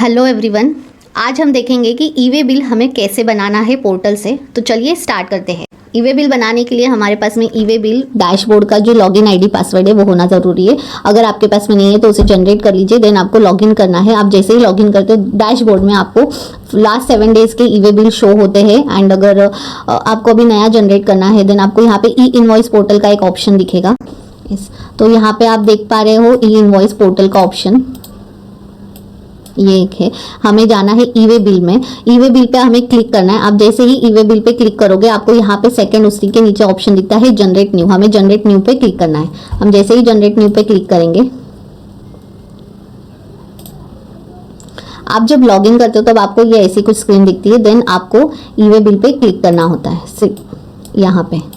Hello everyone, आज हम देखेंगे कि ई वे बिल हमें कैसे बनाना है पोर्टल से। तो चलिए स्टार्ट करते हैं। ई वे बिल बनाने के लिए हमारे पास में ई वे बिल डैशबोर्ड का जो लॉगिन आईडी पासवर्ड है वो होना ज़रूरी है। अगर आपके पास में नहीं है तो उसे जनरेट कर लीजिए। देन आपको लॉगिन करना है। आप जैसे ही लॉगिन करते हो डैशबोर्ड में आपको लास्ट 7 डेज के ई वे बिल शो होते हैं। एंड अगर आपको अभी नया जनरेट करना है देन आपको यहाँ पे ई इनवॉइस पोर्टल का एक ऑप्शन दिखेगा। तो यहाँ पे आप देख पा रहे हो ई इनवॉइस पोर्टल का ऑप्शन ये एक है। हमें जाना है ई वे बिल में। ई वे बिल पे हमें क्लिक करना है। आप जैसे ही ई वे बिल पे क्लिक करोगे आपको यहाँ पे सेकंड उसी के नीचे ऑप्शन दिखता है जनरेट न्यू। हमें जनरेट न्यू पे क्लिक करना है। हम जैसे ही जनरेट न्यू पे क्लिक करेंगे, आप जब लॉगिन करते हो तब आपको ये ऐसी कुछ स्क्रीन दिखती है। देन आपको ई वे बिल पे क्लिक करना होता है। यहाँ पे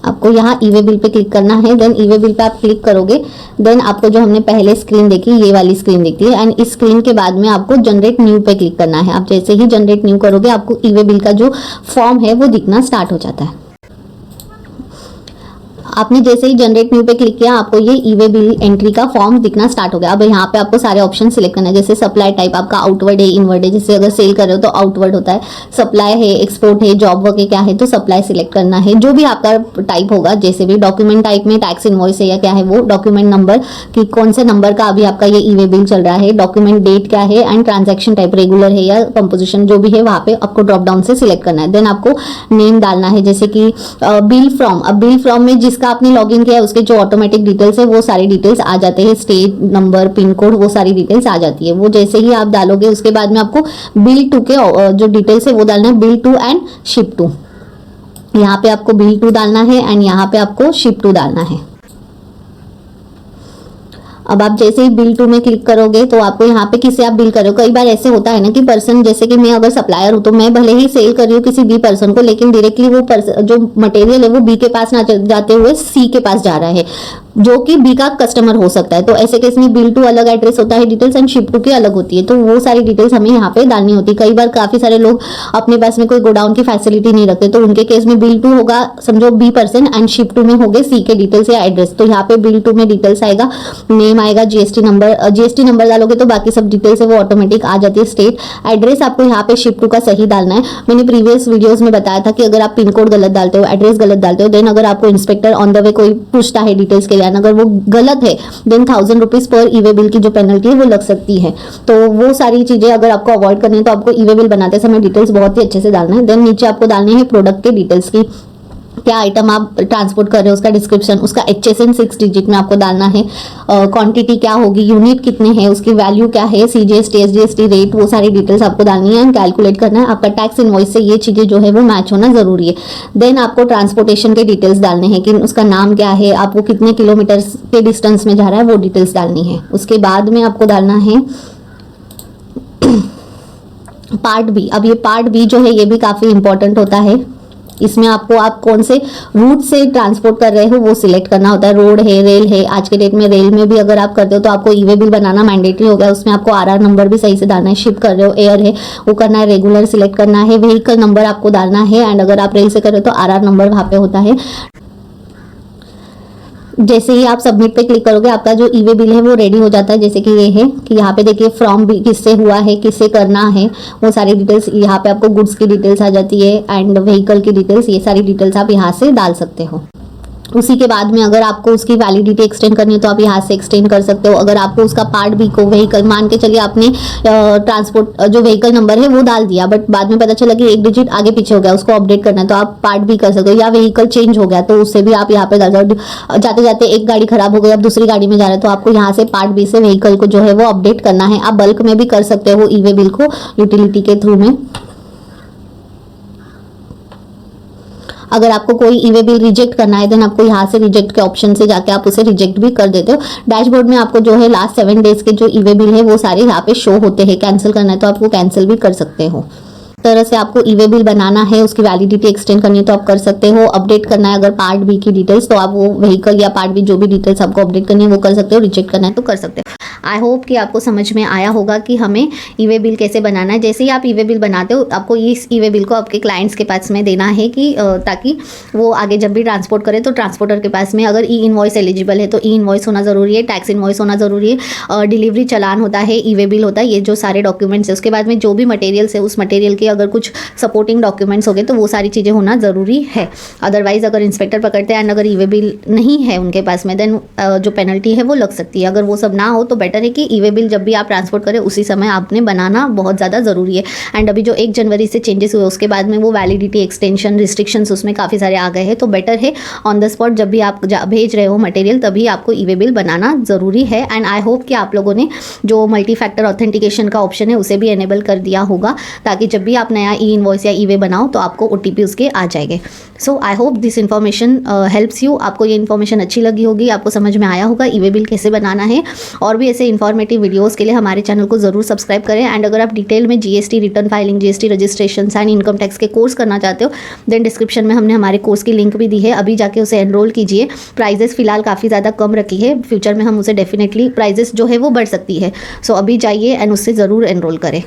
आपको यहाँ ई वे बिल पे क्लिक करना है। देन ई वे बिल पे आप क्लिक करोगे देन आपको जो हमने पहले स्क्रीन देखी ये वाली स्क्रीन दिखती है। एंड इस स्क्रीन के बाद में आपको जनरेट न्यू पे क्लिक करना है। आप जैसे ही जनरेट न्यू करोगे आपको ई वे बिल का जो फॉर्म है वो दिखना स्टार्ट हो जाता है। आपने जैसे ही जनरेट न्यू पे क्लिक किया आपको ये ई वे बिल एंट्री का फॉर्म दिखना स्टार्ट हो गया। अब यहाँ पे आपको सारे ऑप्शन सिलेक्ट करना है। जैसे सप्लाई टाइप आपका आउटवर्ड है, इनवर्ड है। जैसे अगर सेल कर रहे हो तो आउटवर्ड होता है, सप्लाई है, एक्सपोर्ट है, जॉब वर्क है, क्या है तो सप्लाई सिलेक्ट करना है। जो भी आपका टाइप होगा, जैसे भी डॉक्यूमेंट टाइप में टैक्स इनवॉइस है या क्या है वो, डॉक्यूमेंट नंबर कि कौन से नंबर का अभी आपका ये ई वे बिल चल रहा है, डॉक्यूमेंट डेट क्या है, एंड ट्रांजेक्शन टाइप रेगुलर है या कंपोजिशन जो भी है वहाँ पे आपको ड्रॉप डाउन से सिलेक्ट करना है। देन आपको नेम डालना है। जैसे कि बिल फ्रॉम, अब बिल फ्रॉम में जिसका आपने लॉगिन किया उसके जो ऑटोमेटिक डिटेल्स है वो सारी डिटेल्स आ जाते हैं। स्टेट, नंबर, पिन कोड, वो सारी डिटेल्स आ जाती है। वो जैसे ही आप डालोगे उसके बाद में आपको बिल टू के जो डिटेल्स है वो डालना है, bill to and ship to. यहाँ पे आपको बिल टू डालना है एंड यहाँ पे आपको शिप टू डालना है। अब आप जैसे ही बिल टू में क्लिक करोगे तो आपको यहाँ पे किसे आप बिल कर रहे हो। कई बार ऐसे होता है ना कि पर्सन, जैसे कि मैं अगर सप्लायर हूँ तो मैं भले ही सेल कर रही हूँ किसी बी पर्सन को, लेकिन डायरेक्टली वो जो मटेरियल है वो बी के पास ना जाते हुए सी के पास जा रहा है जो कि बी का कस्टमर हो सकता है। तो ऐसे केस में बिल टू अलग एड्रेस होता है डिटेल्स एंड शिप टू की अलग होती है। तो वो सारी डिटेल्स हमें यहाँ पे डालनी होती है। कई बार काफी सारे लोग अपने पास में कोई गोडाउन की फैसिलिटी नहीं रखते तो उनके केस में बिल टू होगा समझो B person and ship to में होगे सी के डिटेल्स या एड्रेस। तो यहाँ पे बिल टू में डिटेल्स आएगा, नेम आएगा, जीएसटी नंबर डालोगे तो बाकी सब डिटेल्स है वो ऑटोमेटिक आ जाती है। स्टेट, एड्रेस आपको यहाँ पे शिप टू का सही डालना है। मैंने प्रीवियस वीडियोस में बताया था कि अगर आप पिन कोड गलत डालते हो, एड्रेस गलत डालते हो, देन अगर आपको इंस्पेक्टर ऑन द वे कोई पूछता है डिटेल्स के लिए, अगर वो गलत है देन 1000 रुपीज पर ई वे बिल की जो पेनल्टी है वो लग सकती है। तो वो सारी चीजें अगर आपको अवॉइड करनी है तो आपको ई वे बिल बनाते समय डिटेल्स बहुत ही अच्छे से डालना है। देन नीचे आपको डालने हैं प्रोडक्ट के डिटेल्स की, क्या आइटम आप ट्रांसपोर्ट कर रहे हो उसका डिस्क्रिप्शन, उसका HSN 6 डिजिट में आपको डालना है, क्वांटिटी क्या होगी, यूनिट कितने हैं, उसकी वैल्यू क्या है, CGST SGST रेट, वो सारी डिटेल्स आपको डालनी है एंड कैलकुलेट करना है। आपका टैक्स इनवॉइस से ये चीजें जो है वो मैच होना जरूरी है। देन आपको ट्रांसपोर्टेशन के डिटेल्स डालने हैं कि उसका नाम क्या है, आपको कितने किलोमीटर के डिस्टेंस में जा रहा है वो डिटेल्स डालनी है। उसके बाद में आपको डालना है पार्ट बी। अब ये पार्ट बी जो है ये भी काफी इंपॉर्टेंट होता है। इसमें आपको आप कौन से रूट से ट्रांसपोर्ट कर रहे हो वो सिलेक्ट करना होता है। रोड है, रेल है। आज के डेट में रेल में भी अगर आप करते हो तो आपको ई वे बिल बनाना मैंडेटरी हो गया। उसमें आपको RR नंबर भी सही से डालना है। शिप कर रहे हो, एयर है वो करना है, रेगुलर सिलेक्ट करना है, व्हीकल नंबर आपको डालना है। एंड अगर आप रेल से कर रहे हो तो RR नंबर वहाँ पे होता है। जैसे ही आप सबमिट पे क्लिक करोगे आपका जो ई वे बिल है वो रेडी हो जाता है। जैसे कि ये है कि यहाँ पे देखिए फ्रॉम भी किससे हुआ है, किससे करना है, वो सारी डिटेल्स यहाँ पे आपको गुड्स की डिटेल्स आ जाती है एंड व्हीकल की डिटेल्स, ये सारी डिटेल्स आप यहाँ से डाल सकते हो। उसी के बाद में अगर आपको उसकी वैलिडिटी एक्सटेंड करनी है तो आप यहाँ से एक्सटेंड कर सकते हो। अगर आपको उसका पार्ट बी को व्हीकल, मान के चलिए आपने ट्रांसपोर्ट जो व्हीकल नंबर है वो डाल दिया बट बाद में पता चला कि एक डिजिट आगे पीछे हो गया, उसको अपडेट करना है तो आप पार्ट बी कर सकते हो। या व्हीकल चेंज हो गया तो उससे भी आप यहाँ पे डाल सकते हो। जाते जाते एक गाड़ी खराब हो गई, अब दूसरी गाड़ी में जा रहे हैं तो आपको यहाँ से पार्ट बी से व्हीकल को जो है वो अपडेट करना है। आप बल्क में भी कर सकते हो ई वे बिल को यूटिलिटी के थ्रू में। अगर आपको कोई ई वे बिल रिजेक्ट करना है देन आपको यहाँ से रिजेक्ट के ऑप्शन से जाके आप उसे रिजेक्ट भी कर देते हो। डैशबोर्ड में आपको जो है लास्ट 7 डेज के जो ई वे बिल है वो सारे यहाँ पे शो होते हैं। कैंसिल करना है तो आपको कैंसिल भी कर सकते हो। तरह से आपको ई वे बिल बनाना है, उसकी वैलिडिटी एक्सटेंड करनी है तो आप कर सकते हो। अपडेट करना है अगर पार्ट बी की डिटेल्स, तो आप वो व्हीकल या पार्ट बी जो भी डिटेल्स आपको अपडेट करनी है वो कर सकते हो। रिजेक्ट करना है तो कर सकते हो। आई होप कि आपको समझ में आया होगा कि हमें ई वे बिल कैसे बनाना है। जैसे ही आप ई वे बिल बनाते हो, आपको इस ई वे बिल को आपके क्लाइंट्स के पास में देना है कि ताकि वो आगे जब भी ट्रांसपोर्ट करे तो ट्रांसपोर्टर के पास में अगर ई इनवॉइस एलिजिबल है तो ई इनवॉइस होना ज़रूरी है, टैक्स इनवॉइस होना ज़रूरी है, डिलीवरी चलान होता है, ई वे बिल होता है, ये जो सारे डॉक्यूमेंट्स है। उसके बाद में जो भी मटेरियल्स है उस मटेरियल के अगर कुछ सपोर्टिंग डॉक्यूमेंट्स हो गए तो वो सारी चीज़ें होना ज़रूरी है। अदरवाइज अगर इंस्पेक्टर पकड़ते हैं एंड अगर ई वे बिल नहीं है उनके पास में, देन जो पेनल्टी है वो लग सकती है। अगर वो सब ना हो तो बेटर है कि ई वे बिल जब भी आप ट्रांसपोर्ट करें उसी समय आपने बनाना बहुत ज़्यादा ज़रूरी है। एंड अभी जो 1 जनवरी से चेंजेस हुए उसके बाद में वो वैलिडिटी एक्सटेंशन रिस्ट्रिक्शंस उसमें काफ़ी सारे आ गए हैं, तो बेटर है ऑन द स्पॉट जब भी आप भेज रहे हो मटेरियल तभी आपको ई वे बिल बनाना ज़रूरी है। एंड आई होप कि आप लोगों ने जो मल्टी फैक्टर ऑथेंटिकेशन का ऑप्शन है उसे भी एनेबल कर दिया होगा, ताकि जब भी आप नया ई इनवॉइस या ई वे बनाओ तो आपको OTP उसके आ जाएंगे। So I hope this information helps you. आपको ये इन्फॉर्मेशन अच्छी लगी होगी, आपको समझ में आया होगा ई वे बिल कैसे बनाना है। और भी ऐसे इन्फॉर्मेटिव वीडियोस के लिए हमारे चैनल को ज़रूर सब्सक्राइब करें। एंड अगर आप डिटेल में GST return filing, GST registration and income tax के कोर्स करना चाहते हो, देन डिस्क्रिप्शन में हमने हमारे कोर्स की लिंक भी दी है, अभी जाके उसे एनरोल कीजिए। प्राइजेस फिलहाल काफ़ी ज़्यादा कम रखी है, फ्यूचर में हम उसे डेफिनेटली प्राइजेस जो है वो बढ़ सकती है। सो अभी जाइए एंड उससे ज़रूर एनरोल करें।